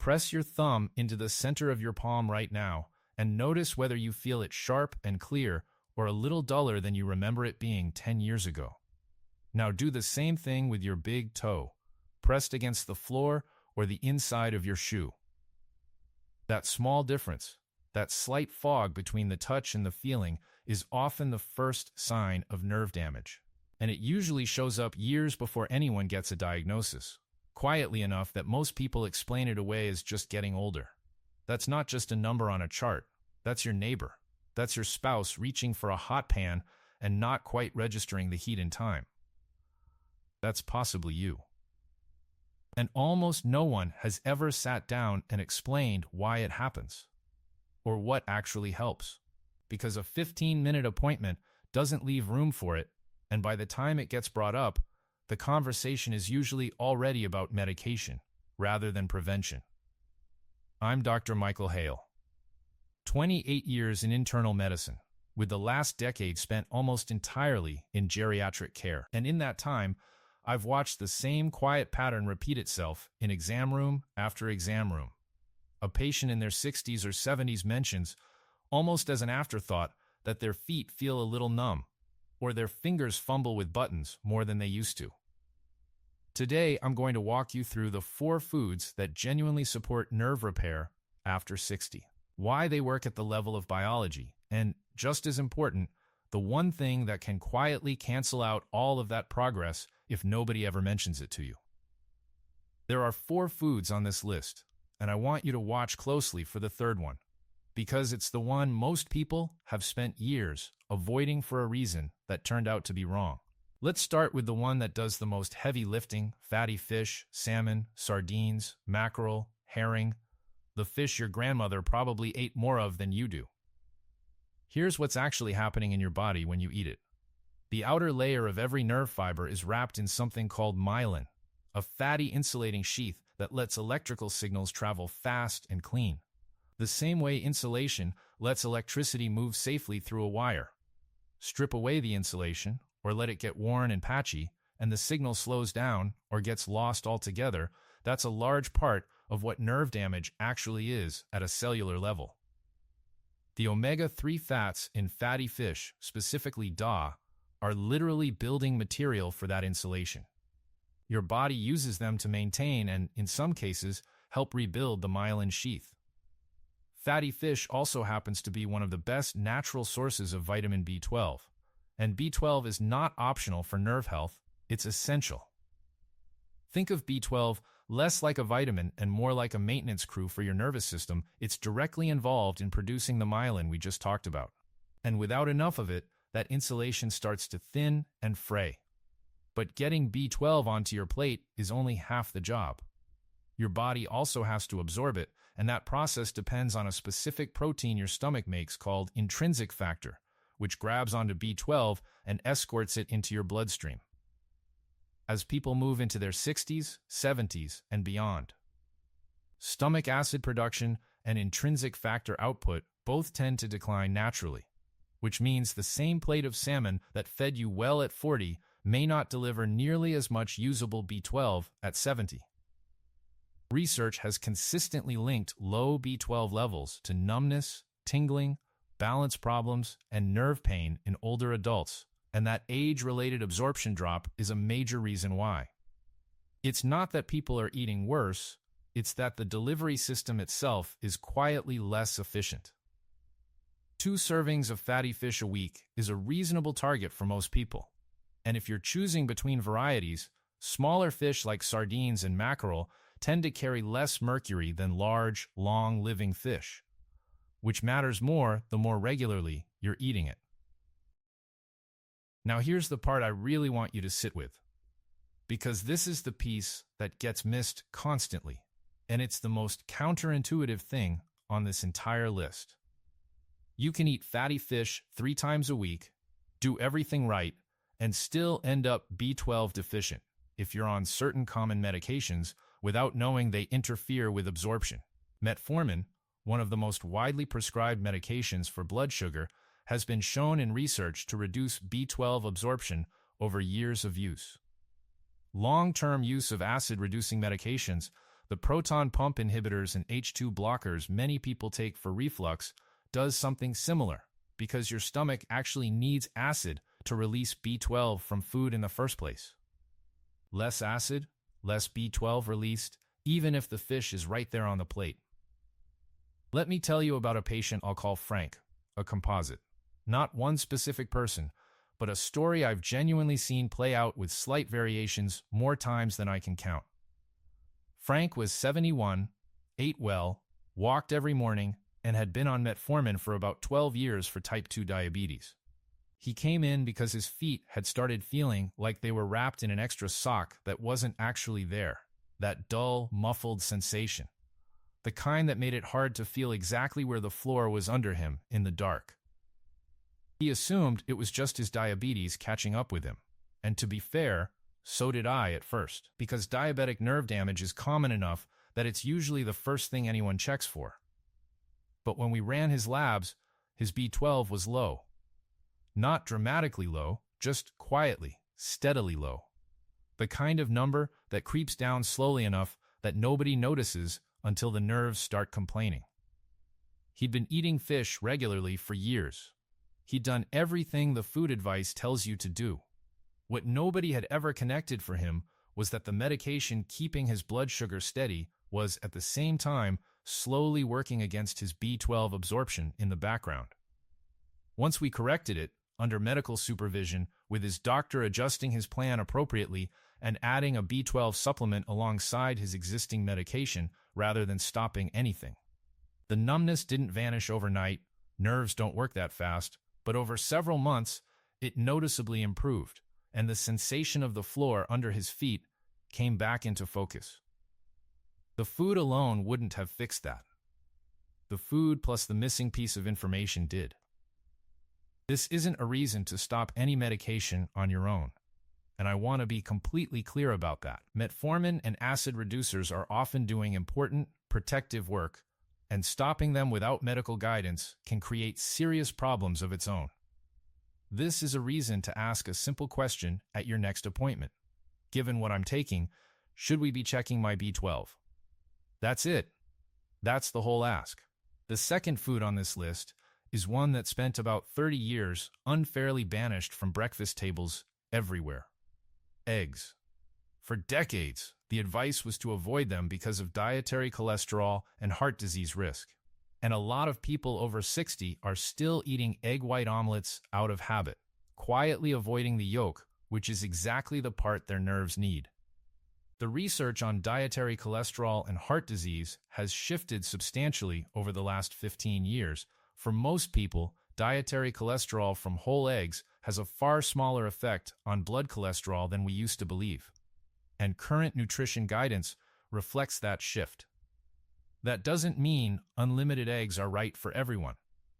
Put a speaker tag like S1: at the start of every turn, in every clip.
S1: Press your thumb into the center of your palm right now and notice whether you feel it sharp and clear or a little duller than you remember it being 10 years ago. Now do the same thing with your big toe, pressed against the floor or the inside of your shoe. That small difference, that slight fog between the touch and the feeling, is often the first sign of nerve damage, and it usually shows up years before anyone gets a diagnosis, quietly enough that most people explain it away as just getting older. That's not just a number on a chart. That's your neighbor. That's your spouse reaching for a hot pan and not quite registering the heat in time. That's possibly you. And almost no one has ever sat down and explained why it happens, or what actually helps, because a 15-minute appointment doesn't leave room for it, and by the time it gets brought up, the conversation is usually already about medication rather than prevention. I'm Dr. Michael Hale. 28 years in internal medicine, with the last decade spent almost entirely in geriatric care. And in that time, I've watched the same quiet pattern repeat itself in exam room after exam room. A patient in their 60s or 70s mentions, almost as an afterthought, that their feet feel a little numb, or their fingers fumble with buttons more than they used to. Today, I'm going to walk you through the 4 foods that genuinely support nerve repair after 60, why they work at the level of biology, and, just as important, the one thing that can quietly cancel out all of that progress if nobody ever mentions it to you. There are 4 foods on this list, and I want you to watch closely for the third one, because it's the one most people have spent years avoiding for a reason that turned out to be wrong. Let's start with the one that does the most heavy lifting: fatty fish, salmon, sardines, mackerel, herring, the fish your grandmother probably ate more of than you do. Here's what's actually happening in your body when you eat it. The outer layer of every nerve fiber is wrapped in something called myelin, a fatty insulating sheath that lets electrical signals travel fast and clean, the same way insulation lets electricity move safely through a wire. Strip away the insulation, or let it get worn and patchy, and the signal slows down or gets lost altogether. That's a large part of what nerve damage actually is at a cellular level. The omega-3 fats in fatty fish, specifically DA, are literally building material for that insulation. Your body uses them to maintain and, in some cases, help rebuild the myelin sheath. Fatty fish also happens to be one of the best natural sources of vitamin B12, and B12 is not optional for nerve health, it's essential. Think of B12 less like a vitamin and more like a maintenance crew for your nervous system. It's directly involved in producing the myelin we just talked about. And without enough of it, that insulation starts to thin and fray. But getting B12 onto your plate is only half the job. Your body also has to absorb it, and that process depends on a specific protein your stomach makes called intrinsic factor, which grabs onto B12 and escorts it into your bloodstream. As people move into their 60s, 70s, and beyond, stomach acid production and intrinsic factor output both tend to decline naturally, which means the same plate of salmon that fed you well at 40 may not deliver nearly as much usable B12 at 70. Research has consistently linked low B12 levels to numbness, tingling, balance problems, and nerve pain in older adults, and that age-related absorption drop is a major reason why. It's not that people are eating worse, it's that the delivery system itself is quietly less efficient. 2 servings of fatty fish a week is a reasonable target for most people, and if you're choosing between varieties, smaller fish like sardines and mackerel tend to carry less mercury than large, long-living fish, which matters more the more regularly you're eating it. Now here's the part I really want you to sit with, because this is the piece that gets missed constantly, and it's the most counterintuitive thing on this entire list. You can eat fatty fish 3 times a week, do everything right, and still end up B12 deficient if you're on certain common medications without knowing they interfere with absorption. Metformin, one of the most widely prescribed medications for blood sugar, has been shown in research to reduce B12 absorption over years of use. Long-term use of acid-reducing medications, The proton pump inhibitors and H2 blockers many people take for reflux does something similar, because your stomach actually needs acid to release B12 from food in the first place. Less acid, less B12 released, even if the fish is right there on the plate. Let me tell you about a patient I'll call Frank, a composite. Not one specific person, but a story I've genuinely seen play out with slight variations more times than I can count. Frank was 71, ate well, walked every morning, and had been on metformin for about 12 years for type 2 diabetes. He came in because his feet had started feeling like they were wrapped in an extra sock that wasn't actually there, that dull, muffled sensation, the kind that made it hard to feel exactly where the floor was under him in the dark. He assumed it was just his diabetes catching up with him, and to be fair, so did I at first, because diabetic nerve damage is common enough that it's usually the first thing anyone checks for. But when we ran his labs, his B12 was low. Not dramatically low, just quietly, steadily low. The kind of number that creeps down slowly enough that nobody notices until the nerves start complaining. He'd been eating fish regularly for years. He'd done everything the food advice tells you to do. What nobody had ever connected for him was that the medication keeping his blood sugar steady was, at the same time, slowly working against his B12 absorption in the background. Once we corrected it, under medical supervision, with his doctor adjusting his plan appropriately and adding a B12 supplement alongside his existing medication rather than stopping anything. The numbness didn't vanish overnight, nerves don't work that fast, but over several months, it noticeably improved, and the sensation of the floor under his feet came back into focus. The food alone wouldn't have fixed that. The food plus the missing piece of information did. This isn't a reason to stop any medication on your own, and I want to be completely clear about that. Metformin and acid reducers are often doing important, protective work, and stopping them without medical guidance can create serious problems of its own. This is a reason to ask a simple question at your next appointment. Given what I'm taking, should we be checking my B12? That's it. That's the whole ask. The second food on this list is one that spent about 30 years unfairly banished from breakfast tables everywhere. Eggs. For decades, the advice was to avoid them because of dietary cholesterol and heart disease risk. And a lot of people over 60 are still eating egg white omelets out of habit, quietly avoiding the yolk, which is exactly the part their nerves need. The research on dietary cholesterol and heart disease has shifted substantially over the last 15 years. For most people, dietary cholesterol from whole eggs has a far smaller effect on blood cholesterol than we used to believe. And current nutrition guidance reflects that shift. That doesn't mean unlimited eggs are right for everyone.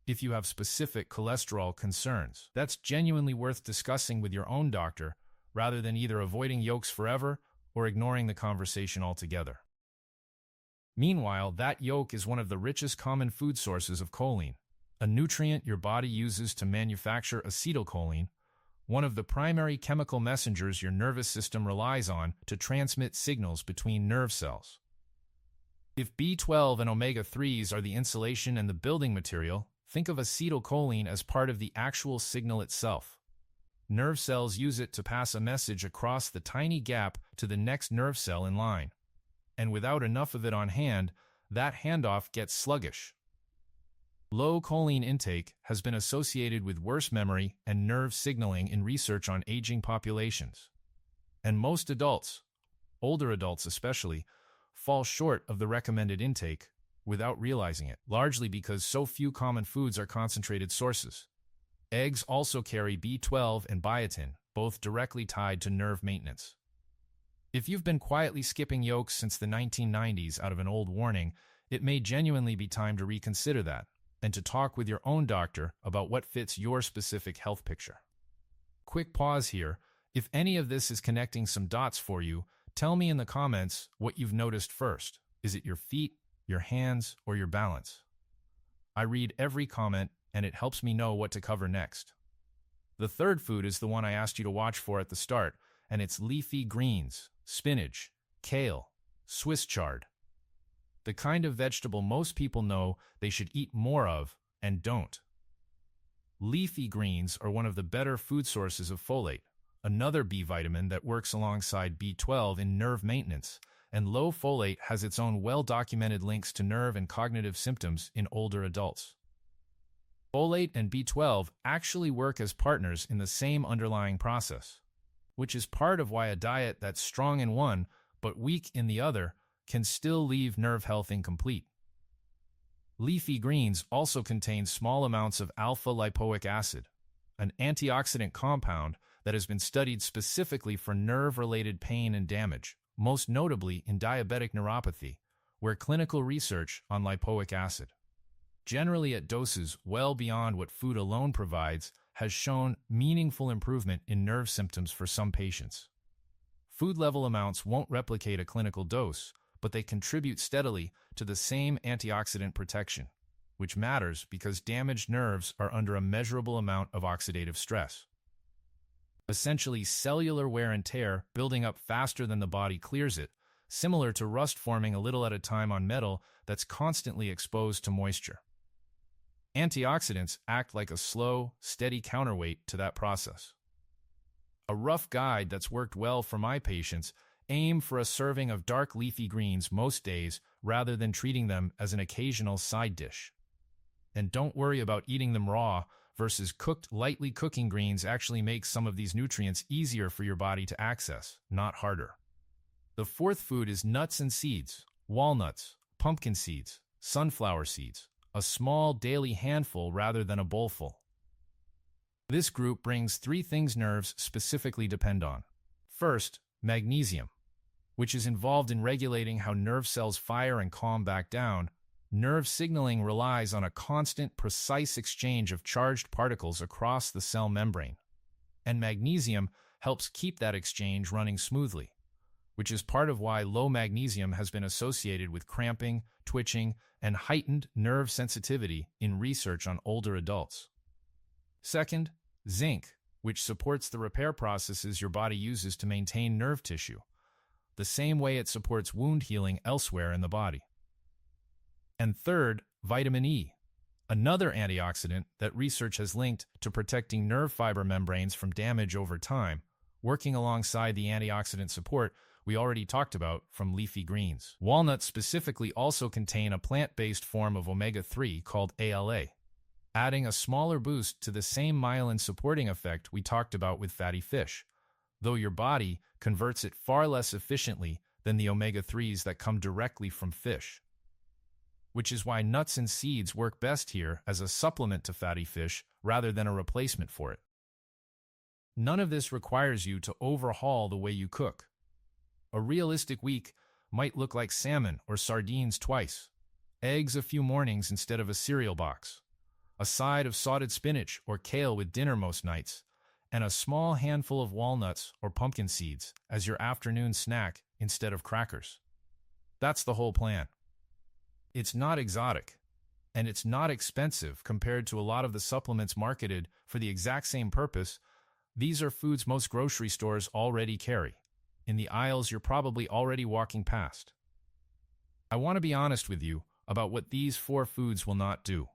S1: If you have specific cholesterol concerns, that's genuinely worth discussing with your own doctor rather than either avoiding yolks forever or ignoring the conversation altogether. Meanwhile, that yolk is one of the richest common food sources of choline, a nutrient your body uses to manufacture acetylcholine, one of the primary chemical messengers your nervous system relies on to transmit signals between nerve cells. If B12 and omega-3s are the insulation and the building material, think of acetylcholine as part of the actual signal itself. Nerve cells use it to pass a message across the tiny gap to the next nerve cell in line. And without enough of it on hand, that handoff gets sluggish. Low choline intake has been associated with worse memory and nerve signaling in research on aging populations. And most adults, older adults especially, fall short of the recommended intake without realizing it, largely because so few common foods are concentrated sources. Eggs also carry B12 and biotin, both directly tied to nerve maintenance. If you've been quietly skipping yolks since the 1990s out of an old warning, it may genuinely be time to reconsider that and to talk with your own doctor about what fits your specific health picture. Quick pause here. If any of this is connecting some dots for you, tell me in the comments what you've noticed first. Is it your feet, your hands, or your balance? I read every comment, and it helps me know what to cover next. The third food is the one I asked you to watch for at the start, and it's leafy greens, spinach, kale, Swiss chard, the kind of vegetable most people know they should eat more of and don't. Leafy greens are one of the better food sources of folate, another B vitamin that works alongside B12 in nerve maintenance, and low folate has its own well-documented links to nerve and cognitive symptoms in older adults. Folate and B12 actually work as partners in the same underlying process, which is part of why a diet that's strong in one but weak in the other can still leave nerve health incomplete. Leafy greens also contain small amounts of alpha-lipoic acid, an antioxidant compound that has been studied specifically for nerve-related pain and damage, most notably in diabetic neuropathy, where clinical research on lipoic acid, generally at doses well beyond what food alone provides, has shown meaningful improvement in nerve symptoms for some patients. Food-level amounts won't replicate a clinical dose, but they contribute steadily to the same antioxidant protection, which matters because damaged nerves are under a measurable amount of oxidative stress. Essentially cellular wear and tear building up faster than the body clears it, similar to rust forming a little at a time on metal that's constantly exposed to moisture. Antioxidants act like a slow, steady counterweight to that process. A rough guide that's worked well for my patients: aim for a serving of dark leafy greens most days rather than treating them as an occasional side dish. And don't worry about eating them raw versus cooked. Lightly cooking greens actually makes some of these nutrients easier for your body to access, not harder. The fourth food is nuts and seeds: walnuts, pumpkin seeds, sunflower seeds, a small daily handful rather than a bowlful. This group brings three things nerves specifically depend on. First, magnesium, which is involved in regulating how nerve cells fire and calm back down. Nerve signaling relies on a constant, precise exchange of charged particles across the cell membrane, and magnesium helps keep that exchange running smoothly, which is part of why low magnesium has been associated with cramping, twitching, and heightened nerve sensitivity in research on older adults. Second, zinc, which supports the repair processes your body uses to maintain nerve tissue, the same way it supports wound healing elsewhere in the body. And third, vitamin E, another antioxidant that research has linked to protecting nerve fiber membranes from damage over time, working alongside the antioxidant support we already talked about from leafy greens. Walnuts specifically also contain a plant-based form of omega-3 called ALA, adding a smaller boost to the same myelin supporting effect we talked about with fatty fish, though your body converts it far less efficiently than the omega-3s that come directly from fish, which is why nuts and seeds work best here as a supplement to fatty fish rather than a replacement for it. None of this requires you to overhaul the way you cook. A realistic week might look like salmon or sardines twice, eggs a few mornings instead of a cereal box, a side of sauteed spinach or kale with dinner most nights, and a small handful of walnuts or pumpkin seeds as your afternoon snack instead of crackers. That's the whole plan. It's not exotic, and it's not expensive compared to a lot of the supplements marketed for the exact same purpose. These are foods most grocery stores already carry, in the aisles you're probably already walking past. I want to be honest with you about what these 4 foods will not do.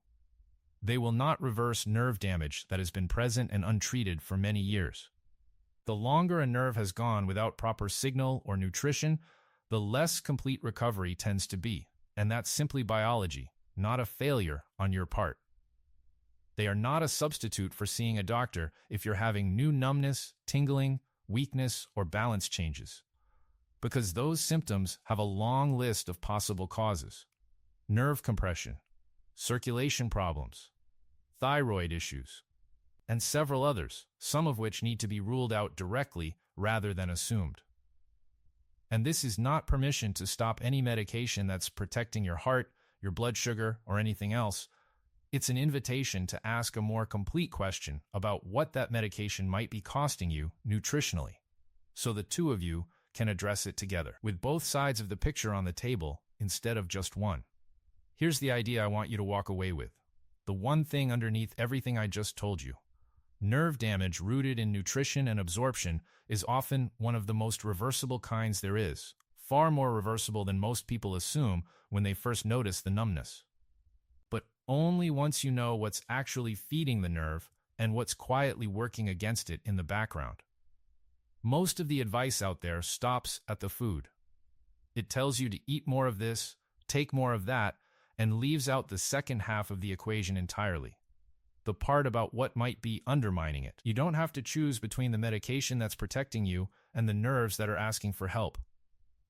S1: They will not reverse nerve damage that has been present and untreated for many years. The longer a nerve has gone without proper signal or nutrition, the less complete recovery tends to be. And that's simply biology, not a failure on your part. They are not a substitute for seeing a doctor if you're having new numbness, tingling, weakness, or balance changes, because those symptoms have a long list of possible causes: nerve compression, circulation problems, thyroid issues, and several others, some of which need to be ruled out directly rather than assumed. And this is not permission to stop any medication that's protecting your heart, your blood sugar, or anything else. It's an invitation to ask a more complete question about what that medication might be costing you nutritionally, so the two of you can address it together, with both sides of the picture on the table instead of just one. Here's the idea I want you to walk away with, the one thing underneath everything I just told you. Nerve damage rooted in nutrition and absorption is often one of the most reversible kinds there is, far more reversible than most people assume when they first notice the numbness. But only once you know what's actually feeding the nerve and what's quietly working against it in the background. Most of the advice out there stops at the food. It tells you to eat more of this, take more of that, and leaves out the second half of the equation entirely. The part about what might be undermining it. You don't have to choose between the medication that's protecting you and the nerves that are asking for help.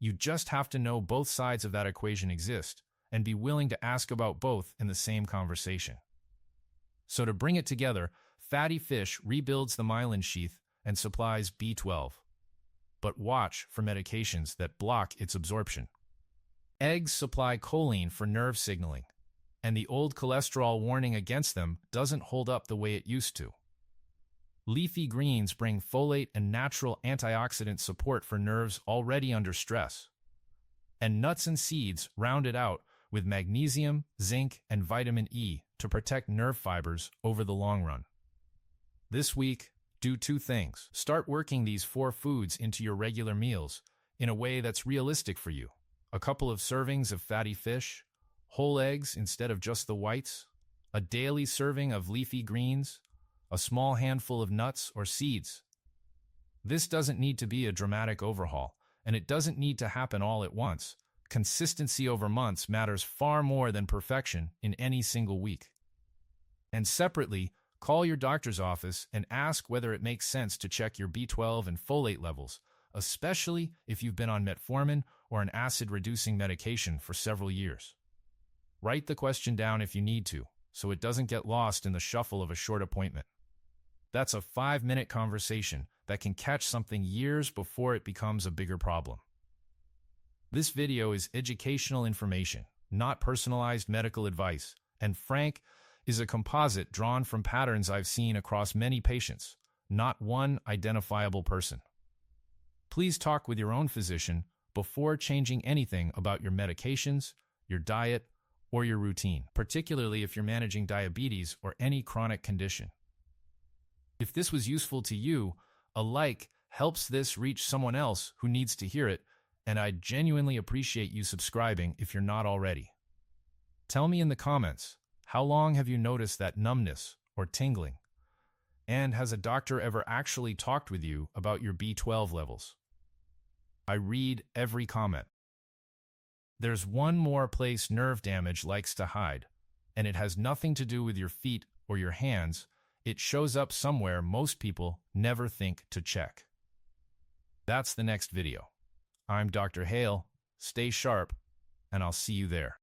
S1: You just have to know both sides of that equation exist and be willing to ask about both in the same conversation. So to bring it together, fatty fish rebuilds the myelin sheath and supplies B12. But watch for medications that block its absorption. Eggs supply choline for nerve signaling, and the old cholesterol warning against them doesn't hold up the way it used to. Leafy greens bring folate and natural antioxidant support for nerves already under stress. And nuts and seeds round it out with magnesium, zinc, and vitamin E to protect nerve fibers over the long run. This week, do two things. Start working these 4 foods into your regular meals in a way that's realistic for you. A couple of servings of fatty fish, whole eggs instead of just the whites, a daily serving of leafy greens, a small handful of nuts or seeds. This doesn't need to be a dramatic overhaul, and it doesn't need to happen all at once. Consistency over months matters far more than perfection in any single week. And separately, call your doctor's office and ask whether it makes sense to check your B12 and folate levels, especially if you've been on metformin or an acid-reducing medication for several years. Write the question down if you need to, so it doesn't get lost in the shuffle of a short appointment. That's a 5-minute conversation that can catch something years before it becomes a bigger problem. This video is educational information, not personalized medical advice, and Frank is a composite drawn from patterns I've seen across many patients, not one identifiable person. Please talk with your own physician before changing anything about your medications, your diet, or your routine, particularly if you're managing diabetes or any chronic condition. If this was useful to you, a like helps this reach someone else who needs to hear it, and I'd genuinely appreciate you subscribing if you're not already. Tell me in the comments, how long have you noticed that numbness or tingling? And has a doctor ever actually talked with you about your B12 levels? I read every comment. There's one more place nerve damage likes to hide, and it has nothing to do with your feet or your hands. It shows up somewhere most people never think to check. That's the next video. I'm Dr. Hale. Stay sharp, and I'll see you there.